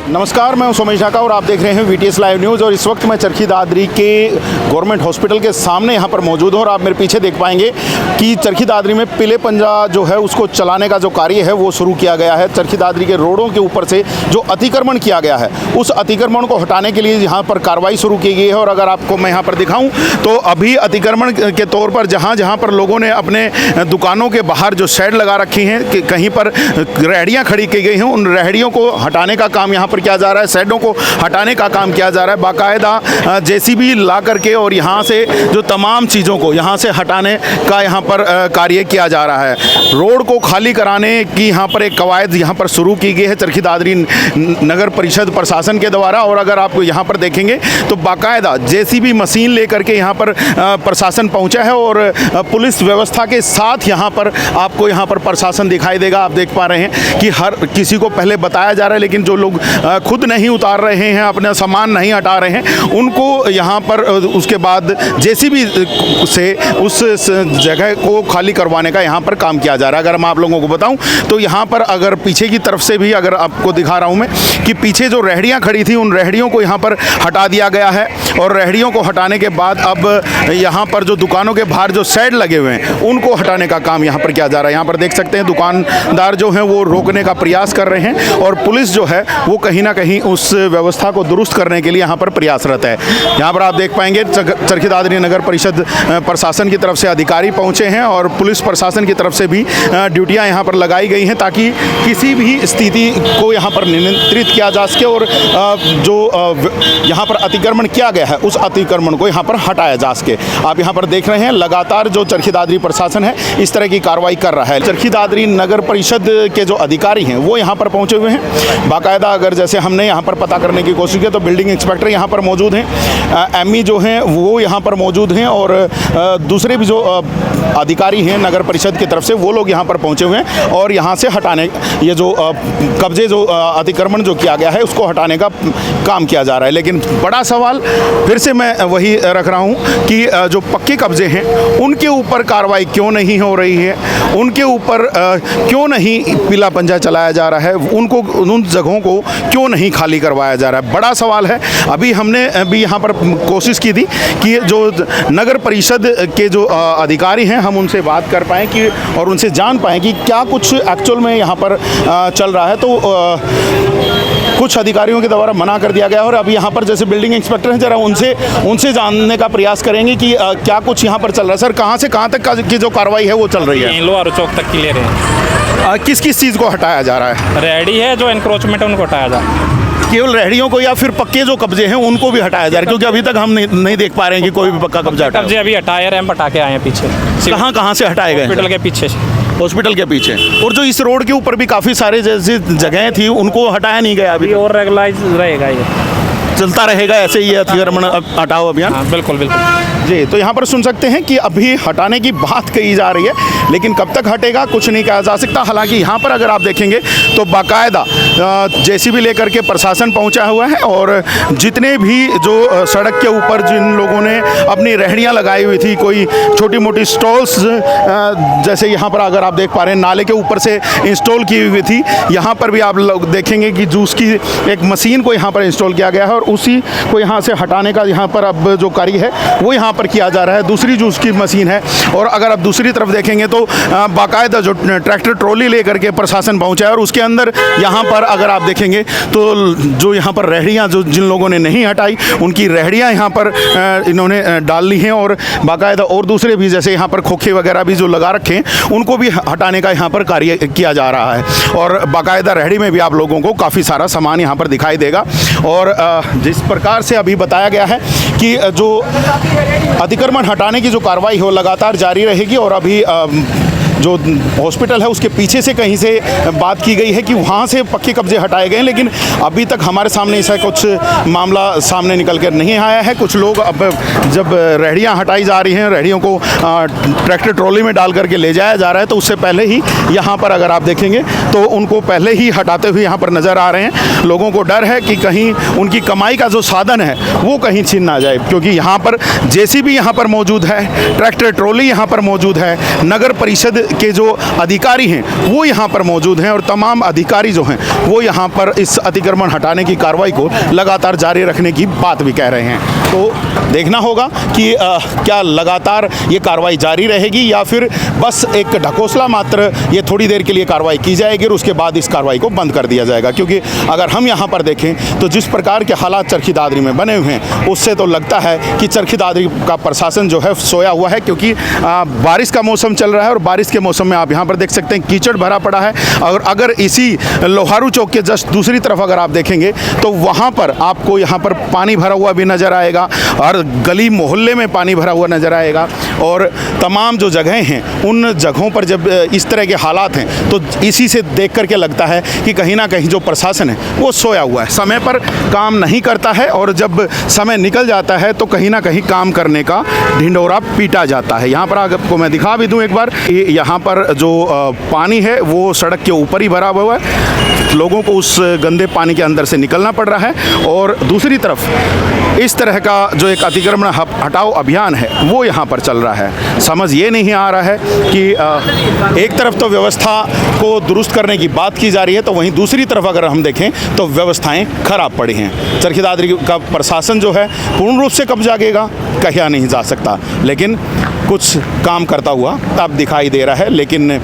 नमस्कार, मैं हूं सोमेश ढाका और आप देख रहे हैं वीटीएस लाइव न्यूज़। और इस वक्त मैं चरखी दादरी के गवर्नमेंट हॉस्पिटल के सामने यहां पर मौजूद हूं और आप मेरे पीछे देख पाएंगे कि चरखी दादरी में पीले पंजा जो है उसको चलाने का जो कार्य है वो शुरू किया गया है। चरखी दादरी के रोडों के ऊपर से जो अतिक्रमण किया गया है उस अतिक्रमण को हटाने के लिए यहाँ पर कार्रवाई शुरू की गई है। और अगर आपको मैं यहाँ पर दिखाऊँ तो अभी अतिक्रमण के तौर पर जहाँ पर लोगों ने अपने दुकानों के बाहर जो शेड लगा रखी हैं, कहीं पर रेहड़ियाँ खड़ी की गई हैं, उन रेहड़ियों को हटाने का काम यहाँ पर किया जा रहा है, शेडों को हटाने का काम किया जा रहा है। बाकायदा जेसीबी ला करके और यहाँ से जो तमाम चीज़ों को यहाँ से हटाने का यहाँ पर कार्य किया जा रहा है। रोड को खाली कराने की यहाँ पर एक कवायद यहाँ पर शुरू की गई है चरखी दादरी नगर परिषद प्रशासन के द्वारा। और अगर आप यहाँ पर देखेंगे तो बाकायदा जेसीबी मशीन लेकर के यहाँ पर प्रशासन पहुँचा है और पुलिस व्यवस्था के साथ यहाँ पर आपको यहाँ पर प्रशासन दिखाई देगा। आप देख पा रहे हैं कि हर किसी को पहले बताया जा रहा है, लेकिन जो लोग खुद नहीं उतार रहे हैं, अपना सामान नहीं हटा रहे हैं, उनको यहाँ पर उसके बाद जेसीबी से उस जगह को खाली करवाने का यहाँ पर काम किया जा रहा है। अगर मैं आप लोगों को बताऊं तो यहाँ पर अगर पीछे की तरफ से भी अगर आपको दिखा रहा हूँ मैं कि पीछे जो रेहड़ियाँ खड़ी थी उन रेहड़ियों को यहाँ पर हटा दिया गया है। और रेहड़ियों को हटाने के बाद अब यहाँ पर जो दुकानों के बाहर जो शेड लगे हुए हैं उनको हटाने का काम यहाँ पर किया जा रहा है। यहाँ पर देख सकते हैं दुकानदार जो हैं वो रोकने का प्रयास कर रहे हैं और पुलिस जो है वो कहीं ना कहीं उस व्यवस्था को दुरुस्त करने के लिए यहाँ पर प्रयासरत है। यहाँ पर आप देख पाएंगे चरखी दादरी नगर परिषद प्रशासन की तरफ से अधिकारी पहुँचे हैं और पुलिस प्रशासन की तरफ से भी ड्यूटियाँ यहाँ पर लगाई गई हैं ताकि किसी भी स्थिति को यहाँ पर नियंत्रित किया जा सके और जो यहाँ पर अतिक्रमण किया गया है उस अतिक्रमण को यहाँ पर हटाया जा सके। आप यहाँ पर देख रहे हैं लगातार जो चरखी दादरी प्रशासन है इस तरह की कार्रवाई कर रहा है। चरखी दादरी नगर परिषद के जो अधिकारी हैं वो यहाँ पर पहुँचे हुए हैं। बाकायदा अगर जैसे हमने यहाँ पर पता करने की कोशिश की तो बिल्डिंग इंस्पेक्टर यहाँ पर मौजूद हैं, एमई जो हैं वो यहाँ पर मौजूद हैं और दूसरे भी जो अधिकारी हैं नगर परिषद की तरफ से वो लोग यहाँ पर पहुँचे हुए हैं और यहाँ से हटाने ये जो कब्जे जो अतिक्रमण जो किया गया है उसको हटाने का काम किया जा रहा है। लेकिन बड़ा सवाल फिर से मैं वही रख रहा हूँ कि जो पक्के कब्जे हैं उनके ऊपर कार्रवाई क्यों नहीं हो रही है, उनके ऊपर क्यों नहीं पीला पंजा चलाया जा रहा है, उनको उन जगहों को क्यों नहीं खाली करवाया जा रहा है, बड़ा सवाल है। अभी हमने भी यहाँ पर कोशिश की थी कि जो नगर परिषद के जो अधिकारी हैं हम उनसे बात कर पाएँ कि और उनसे जान पाएँ कि क्या कुछ एक्चुअल में यहाँ पर चल रहा है। तो कुछ अधिकारियों के द्वारा मना कर दिया गया और अभी यहाँ पर जैसे बिल्डिंग इंस्पेक्टर हैं जरा उनसे जानने का प्रयास करेंगे कि क्या कुछ यहाँ पर चल रहा है। सर, कहाँ से कहाँ तक की जो कार्रवाई है वो चल रही है? लोहारू चौक तक की ले रहे हैं। किस किस चीज़ को हटाया जा रहा है? रेहड़ी है जो एनक्रोचमेंट है उनको हटाया जा रहा है। केवल रेहड़ियों को या फिर पक्के जो कब्जे हैं उनको भी हटाया जा रहा है? क्योंकि अभी तक हम नहीं देख पा रहे हैं कि कोई भी पक्का कब्जा हटा। कब्जे अभी हटाए रैंप हटा के आए हैं पीछे। कहाँ से हटाए गए? हॉस्पिटल के पीछे। हॉस्पिटल के पीछे। और जो इस रोड के ऊपर भी काफ़ी सारे जैसी जगहें थी उनको हटाया नहीं गया अभी? और रेगुलाइज रहेगा, ये चलता रहेगा ऐसे ही अतिक्रमण हटाओ अभियान? हाँ, बिल्कुल बिल्कुल जी। तो यहाँ पर सुन सकते हैं कि अभी हटाने की बात कही जा रही है लेकिन कब तक हटेगा कुछ नहीं कहा जा सकता। हालांकि यहाँ पर अगर आप देखेंगे तो बाकायदा जेसीबी लेकर के प्रशासन पहुँचा हुआ है और जितने भी जो सड़क के ऊपर जिन लोगों ने अपनी रेहड़ियाँ लगाई हुई थी, कोई छोटी मोटी स्टॉल्स जैसे यहाँ पर अगर आप देख पा रहे हैं नाले के ऊपर से इंस्टॉल की हुई थी, यहाँ पर भी आप लोग देखेंगे कि जूस की एक मशीन को यहाँ पर इंस्टॉल किया गया है और उसी को यहाँ से हटाने का यहाँ पर अब जो कार्य है वो यहाँ पर किया जा रहा है। दूसरी जूस की मशीन है और अगर आप दूसरी तरफ देखेंगे तो बाकायदा जो ट्रैक्टर ट्रॉली लेकर के प्रशासन पहुँचा है और उसके अंदर यहाँ पर अगर आप देखेंगे तो जो यहाँ पर रेहड़ियाँ जो जिन लोगों ने नहीं हटाई उनकी रेहड़ियाँ यहाँ पर इन्होंने डाल ली हैं और बाकायदा और दूसरे भी जैसे यहाँ पर खोखे वगैरह भी जो लगा रखे हैं उनको भी हटाने का यहाँ पर कार्य किया जा रहा है। और बाकायदा रेहड़ी में भी आप लोगों को काफ़ी सारा सामान यहाँ पर दिखाई देगा। और जिस प्रकार से अभी बताया गया है कि जो अतिक्रमण हटाने की जो कार्रवाई हो लगातार जारी रहेगी और अभी जो हॉस्पिटल है उसके पीछे से कहीं से बात की गई है कि वहाँ से पक्के कब्जे हटाए गए हैं, लेकिन अभी तक हमारे सामने ऐसा कुछ मामला सामने निकल कर नहीं आया है। कुछ लोग अब जब रेहड़ियाँ हटाई जा रही हैं, रेहड़ियों को ट्रैक्टर ट्रॉली में डाल करके ले जाया जा रहा है तो उससे पहले ही यहाँ पर अगर आप देखेंगे तो उनको पहले ही हटाते हुए यहाँ पर नज़र आ रहे हैं। लोगों को डर है कि कहीं उनकी कमाई का जो साधन है वो कहीं छीन ना जाए, क्योंकि यहाँ पर जेसीबी यहाँ पर मौजूद है, ट्रैक्टर ट्रॉली यहाँ पर मौजूद है, नगर परिषद के जो अधिकारी हैं वो यहाँ पर मौजूद हैं और तमाम अधिकारी जो हैं वो यहाँ पर इस अतिक्रमण हटाने की कार्रवाई को लगातार जारी रखने की बात भी कह रहे हैं। तो देखना होगा कि क्या लगातार ये कार्रवाई जारी रहेगी या फिर बस एक ढकोसला मात्र ये थोड़ी देर के लिए कार्रवाई की जाएगी और उसके बाद इस कार्रवाई को बंद कर दिया जाएगा। क्योंकि अगर हम यहाँ पर देखें तो जिस प्रकार के हालात चरखी दादरी में बने हुए हैं उससे तो लगता है कि चरखी दादरी का प्रशासन जो है सोया हुआ है। क्योंकि बारिश का मौसम चल रहा है और बारिश के मौसम में आप यहाँ पर देख सकते हैं कीचड़ भरा पड़ा है। और अगर इसी लोहारू चौक के जस्ट दूसरी तरफ अगर आप देखेंगे तो वहाँ पर आपको यहाँ पर पानी भरा हुआ भी नज़र आएगा और गली मोहल्ले में पानी भरा हुआ नज़र आएगा। और तमाम जो जगहें हैं उन जगहों पर जब इस तरह के हालात हैं तो इसी से देख करके लगता है कि कहीं ना कहीं जो प्रशासन है वो सोया हुआ है, समय पर काम नहीं करता है और जब समय निकल जाता है तो कहीं ना कहीं काम करने का ढिंढोरा पीटा जाता है। यहाँ पर आपको मैं दिखा भी दूँ एक बार, यहाँ पर जो पानी है वो सड़क के ऊपर ही भरा हुआ है, लोगों को उस गंदे पानी के अंदर से निकलना पड़ रहा है। और दूसरी तरफ इस तरह का जो एक अतिक्रमण हटाओ अभियान है वो यहाँ पर चल रहा है। समझ ये नहीं आ रहा है कि एक तरफ तो व्यवस्था को दुरुस्त करने की बात की जा रही है तो वहीं दूसरी तरफ अगर हम देखें तो व्यवस्थाएं खराब पड़ी हैं। चरखी दादरी का प्रशासन जो है पूर्ण रूप से कब जागेगा कहा नहीं जा सकता, लेकिन कुछ काम करता हुआ अब दिखाई दे रहा है। लेकिन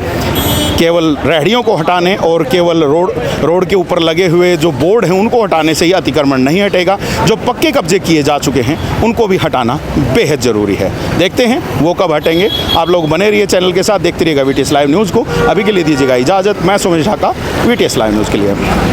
केवल रेहड़ियों को हटाने और केवल रोड के ऊपर लगे हुए जो बोर्ड हैं उनको हटाने से ही अतिक्रमण नहीं हटेगा। जो पक्के कब्जे किए जा चुके हैं उनको भी हटाना बेहद ज़रूरी है। देखते हैं वो कब हटेंगे। आप लोग बने रहिए चैनल के साथ, देखते रहिएगा VTS लाइव न्यूज़ को। अभी के लिए दीजिएगा इजाज़त। मैं Sumesh Dhaka, VTS live news के लिए।